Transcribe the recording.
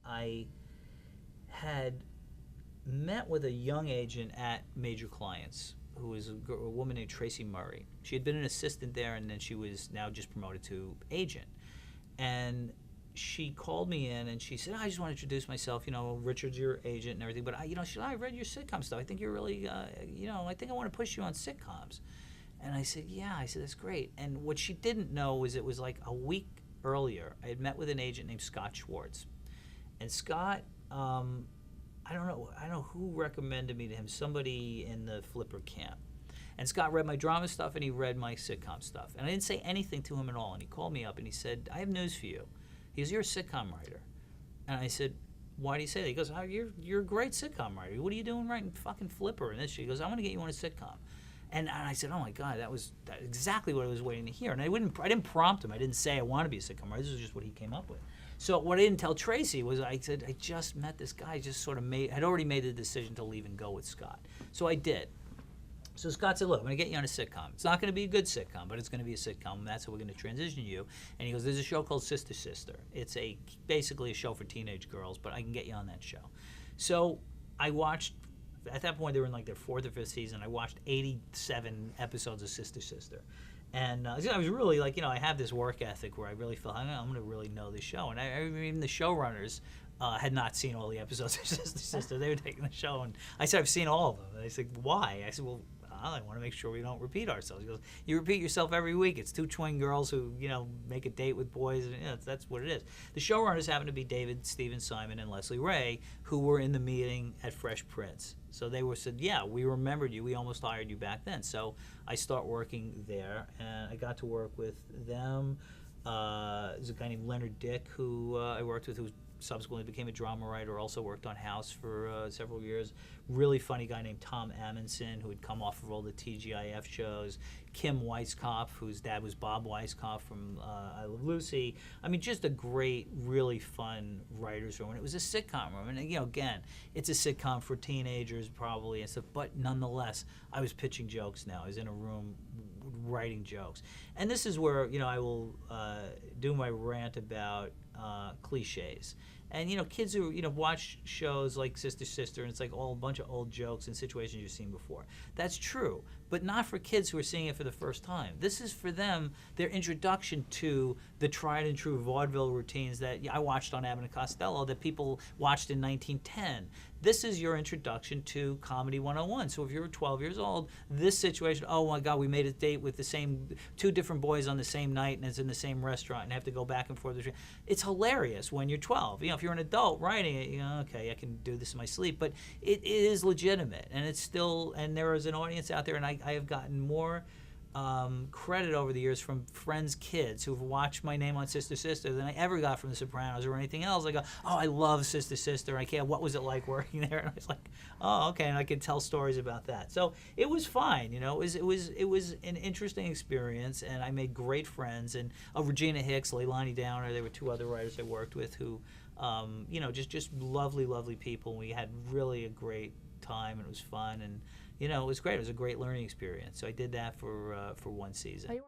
I had met with a young agent at Major Clients who was a woman named Tracy Murray. She had been an assistant there, and then she was now just promoted to agent. And she called me in and she said, I just want to introduce myself. Richard's your agent and everything, but I read your sitcom stuff. I think you're really, I think I want to push you on sitcoms. And I said, yeah. I said, that's great. And what she didn't know was it was like a week earlier, I had met with an agent named Scott Schwartz. And Scott, I don't know who recommended me to him, somebody in the Flipper camp. And Scott read my drama stuff and he read my sitcom stuff. And I didn't say anything to him at all. And he called me up and he said, I have news for you. He goes, you're a sitcom writer. And I said, why do you say that? He goes, you're a great sitcom writer. What are you doing writing fucking Flipper and this shit? He goes, I want to get you on a sitcom. And I said, oh my God, that's exactly what I was waiting to hear. And I didn't prompt him. I didn't say I want to be a sitcom writer. This was just what he came up with. So what I didn't tell Tracy was I said, I just met this guy, just sort of had already made the decision to leave and go with Scott. So I did. So Scott said, look, I'm going to get you on a sitcom. It's not going to be a good sitcom, but it's going to be a sitcom, and that's how we're going to transition you. And he goes, there's a show called Sister Sister. It's basically a show for teenage girls, but I can get you on that show. So I watched, at that point they were in like their 4th or 5th season, I watched 87 episodes of Sister Sister. And I was really like, I have this work ethic where I really felt I'm going to really know this show. And even the showrunners had not seen all the episodes of Sister Sister. They were taking the show, and I said, I've seen all of them. And they said, why? I said, well, I want to make sure we don't repeat ourselves. He goes, you repeat yourself every week. It's 2 twin girls who, make a date with boys, and that's what it is. The showrunners happen to be David, Stephen Simon, and Leslie Ray, who were in the meeting at Fresh Prince. So they said, yeah, we remembered you. We almost hired you back then. So I start working there, and I got to work with them. There's a guy named Leonard Dick who I worked with, who subsequently became a drama writer, also worked on House for several years. Really funny guy named Tom Amundsen, who had come off of all the TGIF shows. Kim Weiskopf, whose dad was Bob Weiskopf from I Love Lucy. I mean, just a great, really fun writer's room. And it was a sitcom room. And, again, it's a sitcom for teenagers probably and stuff, but nonetheless, I was pitching jokes now. I was in a room writing jokes. And this is where, I will do my rant about cliches. And, kids who, watch shows like Sister Sister, and it's like a bunch of old jokes and situations you've seen before. That's true, but not for kids who are seeing it for the first time. This is for them, their introduction to the tried and true vaudeville routines that I watched on Abbott and Costello that people watched in 1910. This is your introduction to Comedy 101. So if you're 12 years old, this situation, oh my God, we made a date with the same 2 different boys on the same night, and it's in the same restaurant, and have to go back and forth. It's hilarious when you're 12. If you're an adult writing it, okay, I can do this in my sleep. But it is legitimate, and it's still, and there is an audience out there, and I have gotten more credit over the years from friends' kids who've watched my name on Sister Sister than I ever got from The Sopranos or anything else. I go, oh, I love Sister Sister. I can't. What was it like working there? And I was like, oh, okay, and I could tell stories about that. So it was fine. It was an interesting experience, and I made great friends. And Regina Hicks, Leilani Downer, there were 2 other writers I worked with who, just lovely, lovely people. We had really a great time, and it was fun, and it was great. It was a great learning experience. So I did that for 1 season.